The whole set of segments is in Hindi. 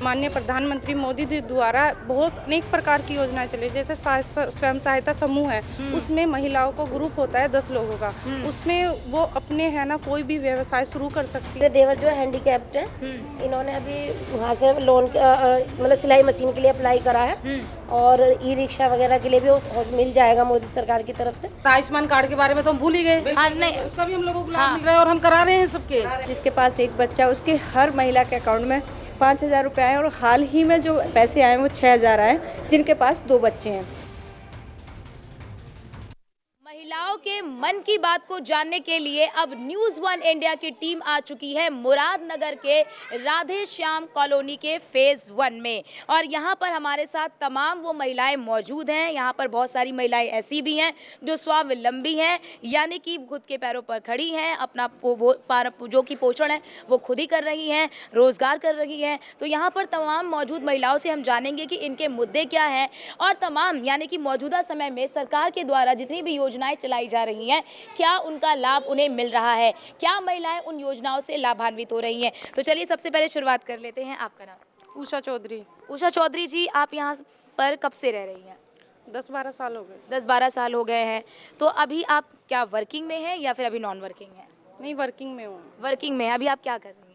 माननीय प्रधानमंत्री मोदी जी द्वारा बहुत अनेक प्रकार की योजनाएं चली, जैसे स्वयं सहायता समूह है, उसमें महिलाओं को ग्रुप होता है 10 लोगों का, उसमें वो अपने है ना कोई भी व्यवसाय शुरू कर सकती है। देवर जो है हैंडीकैप्ड है, इन्होंने अभी वहाँ से लोन मतलब सिलाई मशीन के लिए अप्लाई करा है और ई रिक्शा वगैरह के लिए भी वो मिल जाएगा मोदी सरकार की तरफ से। आयुष्मान कार्ड के बारे में तो हम भूल ही गए। हाँ, नहीं, उसका भी हम लोगों को लाभ मिल रहा है और हम करा रहे हैं सबके। जिसके पास एक बच्चा, उसके हर महिला के अकाउंट में 5,000 रुपये आए और हाल ही में जो पैसे आए वो 6,000 आए जिनके पास 2 बच्चे हैं। महिलाओं के मन की बात को जानने के लिए अब न्यूज़ 1 इंडिया की टीम आ चुकी है मुरादनगर के राधे श्याम कॉलोनी के फेज़ 1 में, और यहाँ पर हमारे साथ तमाम वो महिलाएं मौजूद हैं। यहाँ पर बहुत सारी महिलाएं ऐसी भी हैं जो स्वावलंबी हैं, यानी कि खुद के पैरों पर खड़ी हैं, अपना जो कि पोषण है वो खुद ही कर रही हैं, रोज़गार कर रही हैं। तो यहाँ पर तमाम मौजूद महिलाओं से हम जानेंगे कि इनके मुद्दे क्या हैं और तमाम यानी कि मौजूदा समय में सरकार के द्वारा जितनी भी योजनाएं चलाई जा रही हैं क्या उनका लाभ उन्हें मिल रहा है, क्या महिलाएं उन योजनाओं से लाभान्वित हो रही हैं। तो चलिए सबसे पहले शुरुआत कर लेते हैं। आपका नाम? उषा चौधरी। उषा चौधरी जी, आप यहाँ पर कब से रह रही हैं? 10-12 साल हो गए। 10-12 साल हो गए हैं। तो अभी आप क्या वर्किंग में हैं या फिर अभी नॉन वर्किंग हैं? नहीं, वर्किंग में हूँ। वर्किंग में। अभी आप क्या कर रही हैं?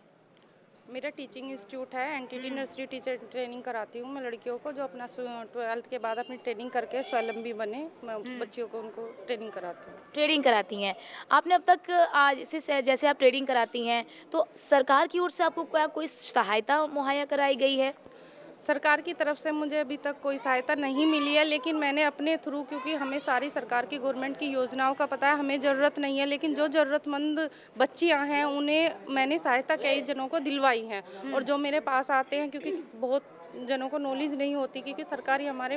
मेरा टीचिंग इंस्टीट्यूट है, एनटीटी नर्सरी टीचर ट्रेनिंग कराती हूँ मैं लड़कियों को जो अपना 12th के बाद अपनी ट्रेनिंग करके स्वावलंबी बने। मैं बच्चियों को उनको ट्रेनिंग कराती हूँ। ट्रेडिंग कराती हैं आपने अब तक? आज से जैसे आप ट्रेडिंग कराती हैं तो सरकार की ओर से आपको क्या कोई सहायता मुहैया कराई गई है? सरकार की तरफ से मुझे अभी तक कोई सहायता नहीं मिली है, लेकिन मैंने अपने थ्रू, क्योंकि हमें सारी सरकार की गवर्नमेंट की योजनाओं का पता है, हमें ज़रूरत नहीं है, लेकिन जो ज़रूरतमंद बच्चियां हैं उन्हें मैंने सहायता कई जनों को दिलवाई है। और जो मेरे पास आते हैं, क्योंकि बहुत जनों को नॉलेज नहीं होती, क्योंकि सरकारी हमारे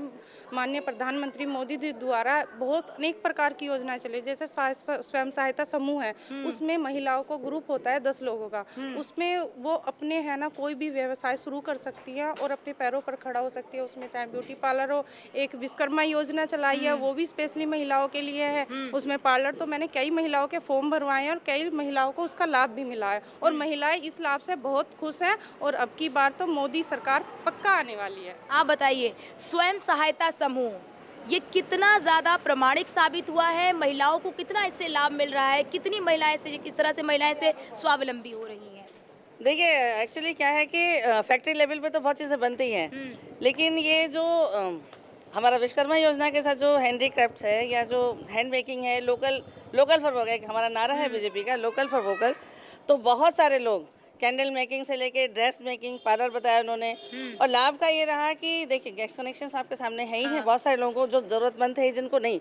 माननीय प्रधानमंत्री मोदी जी द्वारा बहुत अनेक प्रकार की योजनाएं चली, जैसे स्वयं सहायता समूह है, उसमें महिलाओं को ग्रुप होता है 10 लोगों का, उसमें वो अपने है ना कोई भी व्यवसाय शुरू कर सकती हैं और अपने पैरों पर खड़ा हो सकती है। उसमें चाहे ब्यूटी पार्लर हो, एक विश्वकर्मा योजना चलाई है, वो भी स्पेशली महिलाओं के लिए है। उसमें पार्लर तो मैंने कई महिलाओं के फॉर्म भरवाए हैं और कई महिलाओं को उसका लाभ भी मिला है और महिलाएं इस लाभ से बहुत खुश हैं और अब की बार तो मोदी सरकार पक्का आने वाली है। आप बताइए, स्वयं सहायता समूह ये कितना ज़्यादा प्रमाणिक साबित हुआ है? महिलाओं को कितना इससे लाभ मिल रहा है? कितनी महिलाएं से, किस तरह से महिलाएं से स्वावलंबी हो रही हैं? देखिए, एक्चुअली क्या है कि फैक्ट्री लेवल पे तो बहुत चीज़ें बनती हैं, लेकिन ये जो हमारा विश्वकर्मा योजना के साथ जो हैंडीक्राफ्ट्स है या जो हैंड मेकिंग है, लोकल फॉर वोकल, हमारा नारा है बीजेपी का, लोकल फॉर वोकल, तो बहुत सारे लोग कैंडल मेकिंग से लेके ड्रेस मेकिंग, पार्लर बताया उन्होंने। और लाभ का ये रहा कि देखिए गैस कनेक्शन आपके सामने है ही है, बहुत सारे लोगों को जो जरूरतमंद है, जिनको नहीं,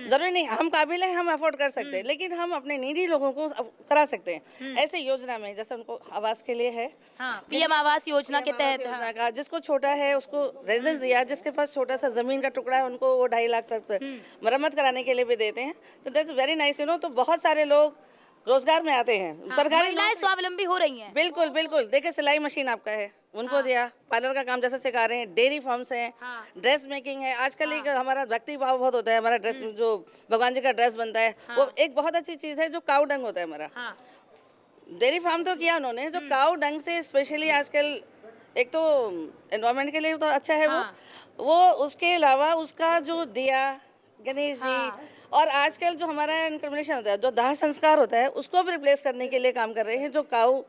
जरूरी नहीं हम काबिल है, हम अफोर्ड कर सकते हैं, लेकिन हम अपने नीडी लोगों को करा सकते हैं। ऐसे योजना में जैसे उनको आवास के लिए है, पीएम आवास योजना के तहत का जिसको छोटा है उसको रेजिडेंस दिया, जिसके पास छोटा सा जमीन का टुकड़ा है उनको वो 2.5 लाख तक मरम्मत कराने के लिए भी देते हैं। तो दैट्स वेरी नाइस, तो बहुत सारे लोग रोजगार में आते हैं। सरकारी महिलाएं स्वावलंबी हो रही हैं। बिल्कुल बिल्कुल। देखिए, सिलाई मशीन आपका है, उनको दिया, पार्लर का काम जैसे सिखा रहे हैं, डेयरी फार्म्स हैं, ड्रेस मेकिंग है। आजकल एक हमारा भक्ति भाव बहुत होता है, हमारा ड्रेस जो भगवान जी का ड्रेस बनता है, वो एक बहुत अच्छी चीज है, जो काऊ डंग होता है हमारा। डेयरी फार्म तो किया उन्होंने, जो काऊ डंग से स्पेशली आजकल एक तो एनवायरमेंट के लिए तो अच्छा है वो उसके अलावा उसका जो दिया गणेश जी, और आजकल जो हमारा इनकर्मिनेशन होता है, जो दाह संस्कार होता है, उसको भी रिप्लेस करने के लिए काम कर रहे हैं। जो काऊ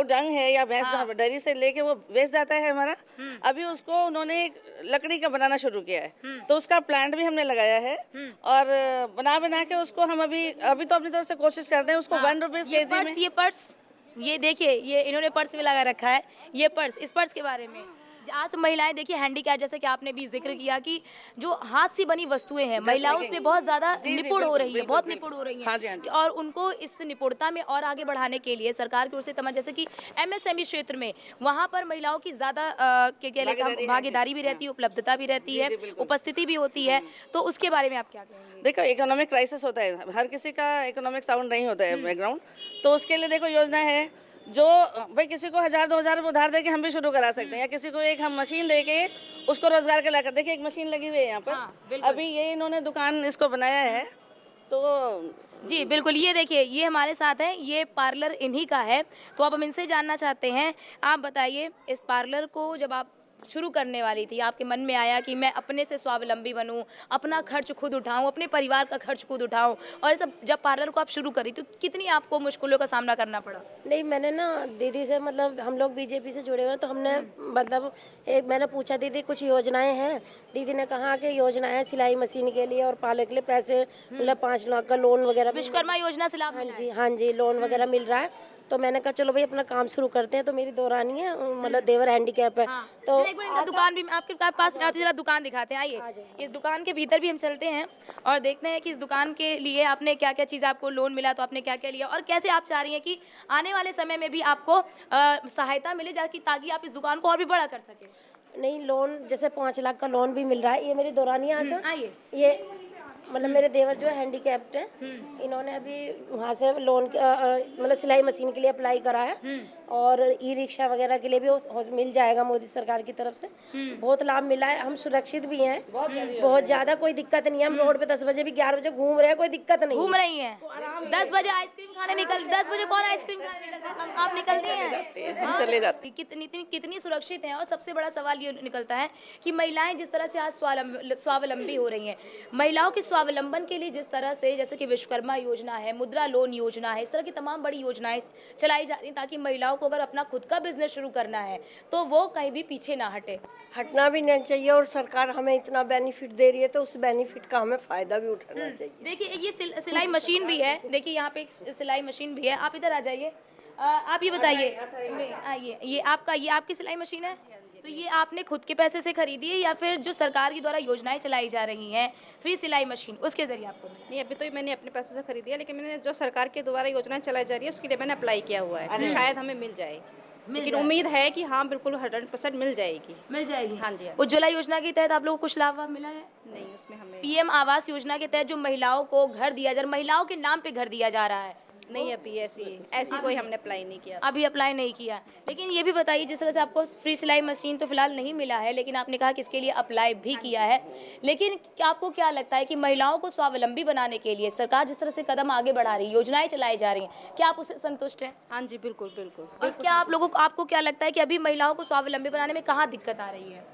डंग है या भैंस जो डेयरी से लेके वो वेस्ट जाता है हमारा, अभी उसको उन्होंने एक लकड़ी का बनाना शुरू किया है, तो उसका प्लांट भी हमने लगाया है और बना के उसको हम अभी तो अपनी तरफ से कोशिश करते हैं उसको 1 रुपीज केजी में। ये पर्स, ये देखिए, ये इन्होंने पर्स भी लगा रखा है। ये पर्स, इस पर्स के बारे में आज महिलाएं देखिए हैंडीकैप, जैसे कि आपने भी जिक्र किया कि जो हाथ से बनी वस्तुएं हैं, महिलाएं उसमें बहुत ज्यादा निपुण हो रही है, बहुत निपुण हो रही हैं, और उनको इस निपुणता में और आगे बढ़ाने के लिए सरकार की ओर से तमाम, जैसे कि एमएसएमई क्षेत्र में वहां पर महिलाओं की ज्यादा भागीदारी भी रहती है, उपलब्धता भी रहती है, उपस्थिति भी होती है। तो उसके बारे में आप क्या कहेंगे? देखो, इकोनॉमिक क्राइसिस होता है, हर किसी का इकोनॉमिक साउंड नहीं होता है बैकग्राउंड, तो उसके लिए देखो योजना है जो भाई किसी को 1000-2000 उधार देके हम भी शुरू करा सकते हैं, या किसी को एक हम मशीन देके उसको रोजगार के लाकर। देखिए, एक मशीन लगी हुई है यहाँ पर, अभी ये इन्होंने दुकान इसको बनाया है, तो जी बिल्कुल, ये देखिए ये हमारे साथ हैं, ये पार्लर इन्हीं का है। तो अब हम इनसे जानना चाहते हैं, आप बताइए इस पार्लर को जब आप शुरू करने वाली थी, आपके मन में आया कि मैं अपने से स्वावलंबी बनूं, अपना खर्च खुद उठाऊं, अपने परिवार का खर्च खुद उठाऊं, और सब जब पार्लर को आप शुरू करी तो कितनी आपको मुश्किलों का सामना करना पड़ा? नहीं, मैंने ना दीदी से, मतलब हम लोग बीजेपी से जुड़े हुए हैं, तो हमने मतलब एक मैंने पूछा दीदी कुछ योजनाएं हैं। दीदी ने कहा कि योजनाएं सिलाई मशीन के लिए और पार्लर के लिए पैसे, मतलब 5 लाख का लोन वगैरह भी विश्वकर्मा योजना से लाभ हाँ मिला है? जी, हाँ जी, लोन वगैरह मिल रहा है। तो मैंने कहा चलो भाई अपना काम शुरू करते हैं। तो मेरी दो रानी है, मतलब देवर हैंडीकैप है। तो एक मिनट, इनका दुकान भी आपके पास में आते, जरा दुकान दिखाते हैं, आइए इस दुकान के भीतर भी हम चलते हैं और देखते हैं कि इस दुकान के लिए आपने क्या क्या चीज़, आपको लोन मिला तो आपने क्या क्या लिया, और कैसे आप चाह रही हैं कि आने वाले समय में भी आपको सहायता मिले ताकि आप इस दुकान को और भी बड़ा कर सकें। नहीं, लोन जैसे 5 लाख का लोन भी मिल रहा है। ये मेरी दो रानी है आशा, आइए। ये मतलब मेरे देवर जो है हैंडीकैप्ड है, इन्होंने अभी वहाँ से लोन मतलब सिलाई मशीन के लिए अप्लाई करा है, और ई रिक्शा वगैरह के लिए भी मिल जाएगा मोदी सरकार की तरफ से। बहुत लाभ मिला है, हम सुरक्षित भी हैं, बहुत ज्यादा कोई दिक्कत नहीं है। हम रोड पे 10 बजे भी 11 बजे घूम रहे हैं, कोई दिक्कत नहीं। घूम रही हैं 10 बजे आइसक्रीम खाने 10 बजे कौन आइसक्रीम खाने निकलता है? आप निकलती हैं? हम चले जाते हैं। कितनी सुरक्षित हैं। और सबसे बड़ा सवाल ये निकलता है कि महिलाएं जिस तरह से आज स्वावलंबी हो रही हैं, महिलाओं की स्वावलंबन के लिए जिस तरह से, जैसे कि विश्वकर्मा योजना है, मुद्रा लोन योजना है, इस तरह की तमाम बड़ी योजनाएं चलाई जा रही हैं ताकि महिलाओं को अगर अपना खुद का बिजनेस शुरू करना है तो वो कहीं भी पीछे ना हटे। हटना भी नहीं चाहिए, और सरकार हमें इतना बेनिफिट दे रही है तो उस बेनिफिट का हमें फायदा भी उठाना चाहिए। देखिए ये सिलाई मशीन भी है, देखिए यहाँ पे एक सिलाई मशीन भी है। आप इधर आ जाइए, आप ये बताइए, आइए, ये आपकी सिलाई मशीन है? तो ये आपने खुद के पैसे से खरीदी है या फिर जो सरकार के द्वारा योजनाएं चलाई जा रही हैं फ्री सिलाई मशीन, उसके जरिए आपको मिला? नहीं, अभी तो मैंने अपने पैसों से खरीदी है, लेकिन मैंने जो सरकार के द्वारा योजनाएं चलाई जा रही है उसके लिए मैंने अप्लाई किया हुआ है, शायद हमें मिल जाएगी। लेकिन उम्मीद है कि हाँ बिल्कुल 100% मिल जाएगी। मिल जाएगी? हाँ जी, हाँ। उज्ज्वला योजना के तहत आप लोगों को कुछ लाभ मिला है? नहीं, उसमें हमें पीएम आवास योजना के तहत जो महिलाओं को घर दिया जा रहा है, महिलाओं के नाम पे घर दिया जा रहा है, नहीं, अभी ऐसी कोई हमने अप्लाई नहीं किया। अभी अप्लाई नहीं किया। लेकिन ये भी बताइए, जिस तरह से आपको फ्री सिलाई मशीन तो फिलहाल नहीं मिला है, लेकिन आपने कहा कि इसके लिए अप्लाई भी किया है, लेकिन आपको क्या लगता है कि महिलाओं को स्वावलंबी बनाने के लिए सरकार जिस तरह से कदम आगे बढ़ा रही है, योजनाएं चलाई जा रही हैं, क्या आप उससे संतुष्ट हैं? हाँ जी, बिल्कुल बिल्कुल। और क्या आपको क्या लगता है कि अभी महिलाओं को स्वावलंबी बनाने में कहाँ दिक्कत आ रही है?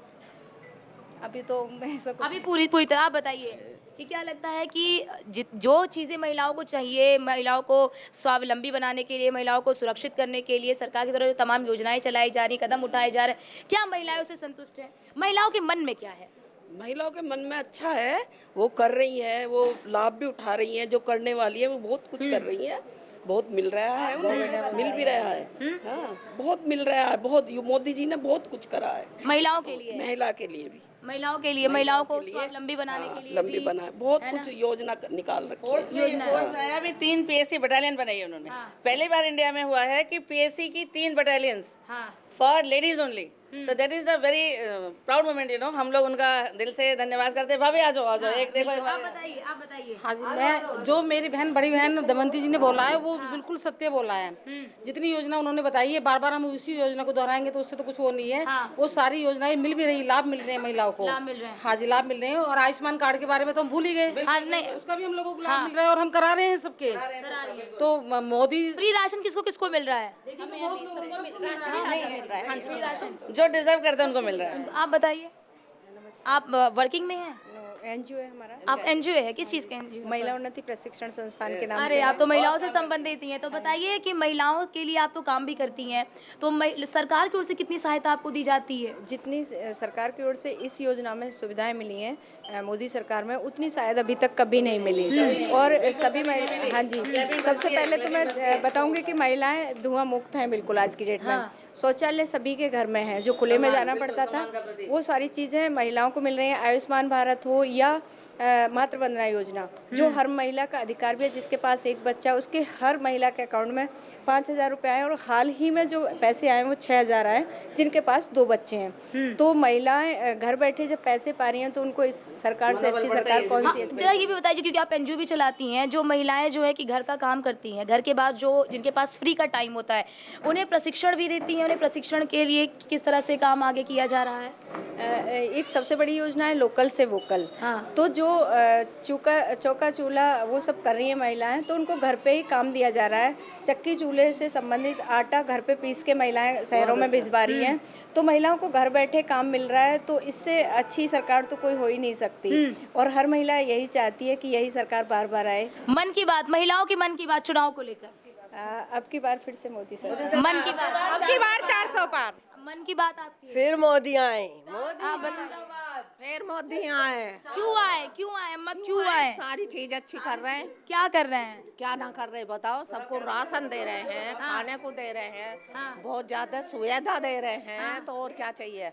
अभी तो ऐसा कुछ अभी पूरी तरह आप बताइए कि क्या लगता है कि जो चीज़ें महिलाओं को चाहिए, महिलाओं को स्वावलंबी बनाने के लिए, महिलाओं को सुरक्षित करने के लिए सरकार की तरफ जो तमाम योजनाएं चलाई जा रही, कदम उठाए जा रहे हैं, क्या महिलाएं उससे संतुष्ट हैं? महिलाओं के मन में क्या है? महिलाओं के मन में अच्छा है, वो कर रही है, वो लाभ भी उठा रही है, जो करने वाली है वो बहुत कुछ कर रही है, बहुत मिल रहा है उन्हें, मिल भी रहा है। हाँ, बहुत मिल रहा है, बहुत। मोदी जी ने बहुत कुछ करा है महिलाओं के लिए, महिला के लिए भी, महिलाओं को स्वावलंबी बनाने के लिए लंबी बना, बहुत कुछ योजना निकाल रखी है। फोर्स नया भी 3 PSC बटालियन बनाई है उन्होंने। पहली बार इंडिया में हुआ है कि PSC की 3 बटालियंस फॉर लेडीज ओनली। तो that is the very proud moment, हम लोग उनका दिल से धन्यवाद करते हैं। भाभी आ जाओ, एक देखो। आप बताइए। हाँ जी, मैं जो मेरी बड़ी बहन दमयंती जी ने बोला है वो बिल्कुल सत्य बोला है। जितनी योजना उन्होंने बताई है, बार बार हम उसी योजना को दोहराएंगे तो उससे तो कुछ वो नहीं है। वो सारी योजनाएं मिल भी रही, लाभ मिल रहे हैं महिलाओं को। हाँ जी, लाभ मिल रहे हैं। और आयुष्मान कार्ड के बारे में तो हम भूल ही गए, उसका भी हम लोगों को लाभ मिल रहा है और हम करा रहे हैं सबके। तो मोदी फ्री राशन किसको मिल रहा है? जो डिजर्व करते हैं उनको मिल रहा है। आप बताइए, आप वर्किंग में हैं? एनजीओ है हमारा। आप एनजीओ है? किस चीज़ का एनजीओ? महिला उन्नति प्रशिक्षण संस्थान के नाम अरे से। आप तो महिलाओं से संबंधित ही हैं, तो बताइए कि महिलाओं के लिए आप तो काम भी करती हैं, तो सरकार की ओर से कितनी सहायता आपको दी जाती है? जितनी सरकार की ओर से इस योजना में सुविधाएं मिली हैं मोदी सरकार में, उतनी शायद अभी तक कभी नहीं मिली। और सभी महिला, हाँ जी, सबसे पहले तो मैं बताऊंगी कि महिलाएं धुआं मुक्त हैं बिल्कुल आज की डेट में। शौचालय सभी के घर में है, जो खुले में जाना पड़ता था वो सारी चीज़ें महिलाओं को मिल रही हैं। आयुष्मान भारत हो या मातृ वंदना योजना, जो हर महिला का अधिकार भी है, जिसके पास एक बच्चा है उसके हर महिला के अकाउंट में 5,000 रुपये आए। और हाल ही में जो पैसे आए वो 6,000 आए जिनके पास 2 बच्चे हैं। तो महिलाएं घर बैठे जब पैसे पा रही हैं तो उनको इस सरकार से अच्छी सरकार कौन सी? जरा ये भी बताइए, क्योंकि आप एनजीओ भी चलाती हैं, जो महिलाएं जो है कि घर का काम करती हैं, घर के बाद जो जिनके पास फ्री का टाइम होता है, उन्हें प्रशिक्षण भी देती हैं, उन्हें प्रशिक्षण के लिए किस तरह से काम आगे किया जा रहा है? एक सबसे बड़ी योजना है लोकल से वोकल। तो जो चौका चूल्हा वो सब कर रही हैं महिलाएं, तो उनको घर पे ही काम दिया जा रहा है। चक्की चूल्हे से संबंधित आटा घर पे पीस के महिलाएं शहरों में भिजवा रही हैं, तो महिलाओं को घर बैठे काम मिल रहा है। तो इससे अच्छी सरकार तो कोई हो ही नहीं सकती, और हर महिला यही चाहती है कि यही सरकार बार बार आए। मन की बात, महिलाओं की मन की बात चुनाव को लेकर अब की बार फिर से मोदी सरकार। मन की बात, अब की बार 400 पार। मन की बात आपकी। फिर मोदी आए। हाँ, बताओ। फिर मोदी आए। क्यों आए अम्मा, क्यों आए? सारी चीज अच्छी कर रहे हैं। क्या कर रहे हैं? क्या ना कर रहे बताओ, सबको राशन दे रहे हैं, खाने को दे रहे हैं, बहुत ज्यादा सुविधा दे रहे हैं, तो और क्या चाहिए।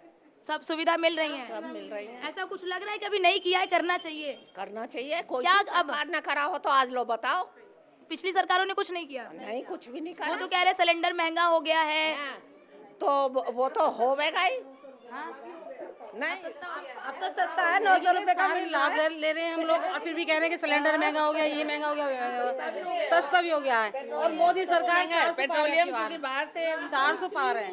सब सुविधा मिल रही है, सब मिल रही है। ऐसा कुछ लग रहा है कि अभी नहीं किया है, करना चाहिए? करना चाहिए। कोई क्या अब सरकार ना करा हो तो आज लो बताओ। पिछली सरकारों ने कुछ नहीं किया? नहीं, कुछ भी नहीं वो करा। तो कह रहे सिलेंडर महंगा हो गया है। तो वो तो होवेगा ही। नहीं, अब तो सस्ता है, 900 रुपए का सारे लाभ ले रहे हैं हम लोग, और फिर भी कह रहे हैं कि सिलेंडर महंगा हो गया, ये महंगा हो गया, वो महंगा हो गया। सस्ता भी हो गया है। और मोदी सरकार का पेट्रोलियम क्योंकि बाहर से 400 पार है।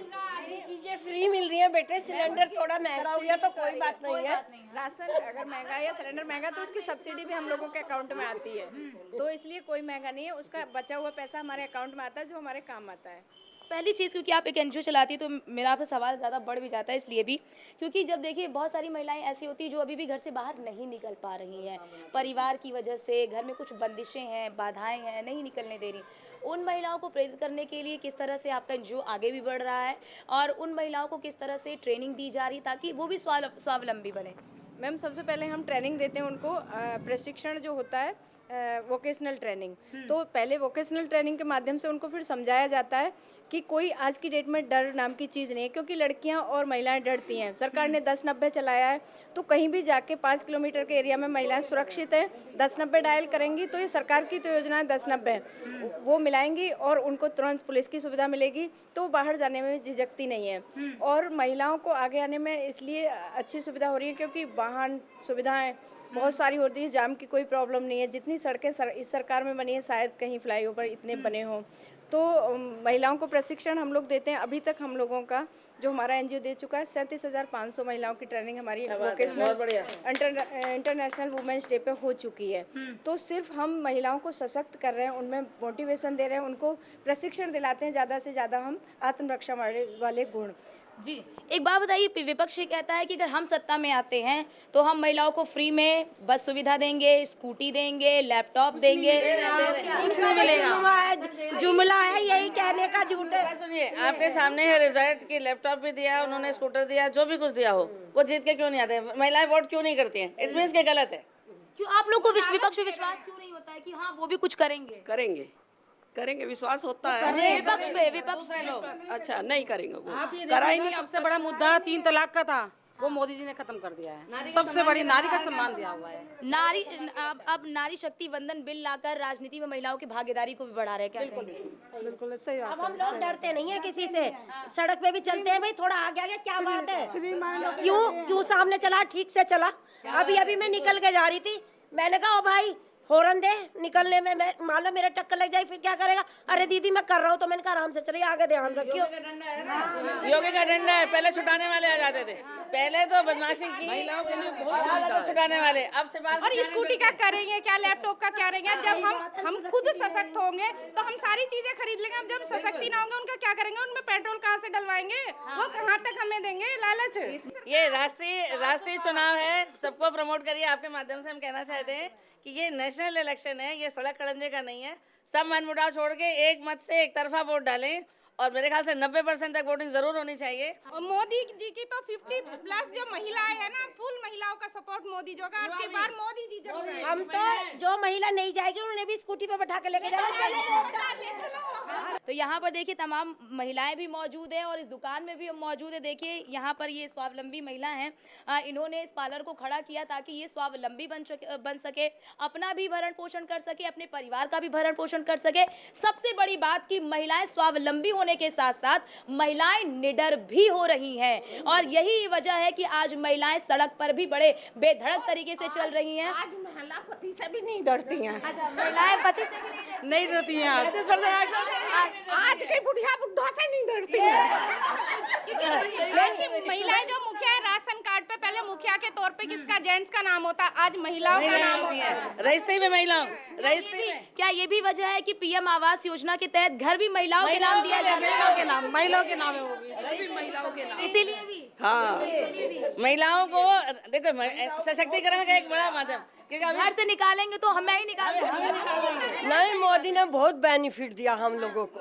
चीजें फ्री मिल रही हैं बेटे। सिलेंडर थोड़ा महंगा हो गया तो कोई बात नहीं है। राशन अगर महंगा है या सिलेंडर महंगा तो उसकी सब्सिडी भी हम लोगों के अकाउंट में आती है, तो इसलिए कोई महंगा नहीं है। उसका बचा हुआ पैसा हमारे अकाउंट में आता है, जो हमारे काम आता है। पहली चीज़, क्योंकि आप एक एनजीओ चलाती है तो मेरा आपसे सवाल ज़्यादा बढ़ भी जाता है, इसलिए भी क्योंकि जब देखिए बहुत सारी महिलाएं ऐसी होती हैं जो अभी भी घर से बाहर नहीं निकल पा रही हैं, परिवार की वजह से, घर में कुछ बंदिशें हैं, बाधाएं हैं, नहीं निकलने दे रही। उन महिलाओं को प्रेरित करने के लिए किस तरह से आपका एनजीओ आगे भी बढ़ रहा है, और उन महिलाओं को किस तरह से ट्रेनिंग दी जा रही है ताकि वो भी स्वावलंबी बने? मैम, सबसे पहले हम ट्रेनिंग देते हैं उनको, प्रशिक्षण जो होता है वोकेशनल ट्रेनिंग। तो पहले वोकेशनल ट्रेनिंग के माध्यम से उनको फिर समझाया जाता है कि कोई आज की डेट में डर नाम की चीज़ नहीं है, क्योंकि लड़कियां और महिलाएं डरती हैं। सरकार ने 1090 चलाया है, तो कहीं भी जाके 5 किलोमीटर के एरिया में महिलाएं सुरक्षित हैं, 1090 डायल करेंगी तो ये सरकार की तो योजना है 1090 वो मिलाएंगी और उनको तुरंत पुलिस की सुविधा मिलेगी, तो वो बाहर जाने में झिझकती नहीं है। और महिलाओं को आगे आने में इसलिए अच्छी सुविधा हो रही है क्योंकि वाहन सुविधाएँ बहुत सारी होती है, जाम की कोई प्रॉब्लम नहीं है। जितनी सड़कें इस सरकार में बनी है शायद कहीं फ्लाईओवर इतने बने हों। तो महिलाओं को प्रशिक्षण हम लोग देते हैं। अभी तक हम लोगों का जो हमारा एनजीओ दे चुका है 37,500 महिलाओं की ट्रेनिंग हमारी वोकेशनल इंटरनेशनल वुमेन्स डे पे हो चुकी है। तो सिर्फ हम महिलाओं को सशक्त कर रहे हैं, उनमें मोटिवेशन दे रहे हैं, उनको प्रशिक्षण दिलाते हैं ज़्यादा से ज़्यादा हम आत्मरक्षा वाले गुण। जी, एक बात बताइए, विपक्ष ये कहता है कि अगर हम सत्ता में आते हैं तो हम महिलाओं को फ्री में बस सुविधा देंगे, स्कूटी देंगे, लैपटॉप देंगे, कुछ नहीं मिलेगा। जुमला है, यही कहने का झूठ है। सुनिए, आपके सामने है रिजल्ट की, लैपटॉप भी दिया उन्होंने, स्कूटर दिया, जो भी कुछ दिया हो, वो जीत के क्यों नहीं आते? महिलाएं वोट क्यों नहीं करती हैं? इट मीन्स के गलत है। क्यों आप लोग को विपक्ष पे विश्वास क्यों नहीं होता है कि हाँ वो भी कुछ करेंगे? करेंगे, विश्वास होता है। विपक्ष पे लोग अच्छा, नहीं करेंगे वो, करा ही नहीं। सबसे बड़ा मुद्दा 3 तलाक का था, वो मोदी जी ने खत्म कर दिया है। सबसे बड़ी नारी का सम्मान दिया हुआ है। नारी अब नारी शक्ति वंदन बिल लाकर राजनीति में महिलाओं की भागीदारी को भी बढ़ा रहे हैं, क्या कहेंगे? बिल्कुल सही बात अब हम लोग डरते नहीं है किसी से, सड़क पे भी चलते हैं भाई, थोड़ा आगे आगे क्या बात है, क्यों सामने चला, ठीक से चला। अभी मैं निकल के जा रही थी, मैंने कहा ओ भाई हॉर्न दे, निकलने में मैं मान लो मेरा टक्कर लग जाए फिर क्या करेगा? अरे दीदी मैं कर रहा हूँ, तो मैंने कहा आराम से चलिए, आगे ध्यान रखियो। योगी का डंडा है, पहले छुटाने वाले आ जाते थे, पहले तो बदमाशी की महिलाओं के लिए बहुत सुविधा, छुटाने वाले अब से बात। और स्कूटी का करेंगे क्या, लैपटॉप का क्या रहेंगे? जब हम खुद सशक्त होंगे तो हम सारी चीजें खरीद लेंगे। अब जब सशक्ति ना होंगे उनका क्या करेंगे? उनमें पेट्रोल कहाँ से डलवाएंगे? वो कहाँ तक हमें देंगे लालच? ये राष्ट्रीय चुनाव है, सबको प्रमोट करिए। आपके माध्यम से हम कहना चाहते हैं कि ये नेशनल इलेक्शन है, ये सड़क खड़ंजे का नहीं है। सब मनमुटाव छोड़ के एक मत से एक तरफा वोट डालें, और मेरे ख्याल से 90% तक वोटिंग जरूर होनी चाहिए। और मोदी जी की तो 50+ जो महिलाएं हैं ना, फुल महिलाओं का सपोर्ट मोदी जो का, आपके बार मोदी जी जरूर है। हम तो जो महिला नहीं जाएगी उन्हें भी स्कूटी पे बैठा के लेके जाना। तो यहाँ पर देखिए तमाम महिलाएं भी मौजूद हैं और इस दुकान में भी मौजूद है। देखिए यहाँ पर ये स्वावलंबी महिला हैं, इन्होंने इस पार्लर को खड़ा किया ताकि ये स्वावलंबी बन सके, अपना भी भरण पोषण कर सके, अपने परिवार का भी भरण पोषण कर सके। सबसे बड़ी बात कि महिलाएं स्वावलंबी होने के साथ साथ महिलाएं निडर भी हो रही हैं, और यही वजह है कि आज महिलाएं सड़क पर भी बड़े बेधड़क तरीके से चल रही हैं। आज महिला पति से भी नहीं डरती हैं। अच्छा, महिलाएं पति से नहीं डरती हैं। आज के बुढ़िया बुढ़ा से नहीं डरती हैं। लेकिन महिलाएं जो मुखिया है, राशन कार्ड पे पहले मुखिया के तौर पे किसका जेंट्स का नाम होता, आज महिलाओं का नाम होता है। रजिस्ट्री में महिलाओं, रजिस्ट्री में क्या ये भी वजह है कि पीएम आवास योजना के तहत घर भी महिलाओं के नाम दिया जाता है? महिलाओं के नाम है वो भी। महिलाओं के नाम। इसीलिए भी हाँ, महिलाओं को देखो सशक्तिकरण का एक बड़ा माध्यम, क्योंकि अभी घर से निकालेंगे तो हमें ही निकालेंगे। नहीं, मोदी ने बहुत बेनिफिट दिया हम लोगों को।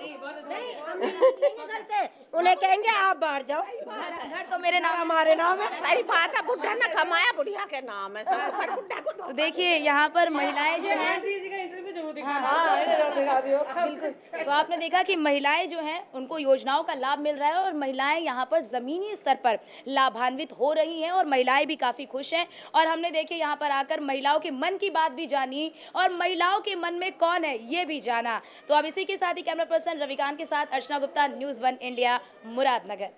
उन्हें कहेंगे आप बाहर जाओ, घर तो मेरे नाम। हमारे नाम है। सही बात है, बुढ़ा ना कमाया बुढ़िया के नाम है सब, हर बुढ़ा को तो देखिए यहाँ पर महिलाएं जो हैं, बिल्कुल, तो आपने देखा कि महिलाएं जो हैं उनको योजनाओं का लाभ मिल रहा है और महिलाएं यहाँ पर जमीनी स्तर पर लाभान्वित हो रही हैं और महिलाएं भी काफी खुश हैं। और हमने देखे यहाँ पर आकर महिलाओं के मन की बात भी जानी और महिलाओं के मन में कौन है ये भी जाना। तो अब इसी के साथ ही कैमरा पर्सन रविकांत के साथ अर्चना गुप्ता, न्यूज़ 1 इंडिया, मुरादनगर।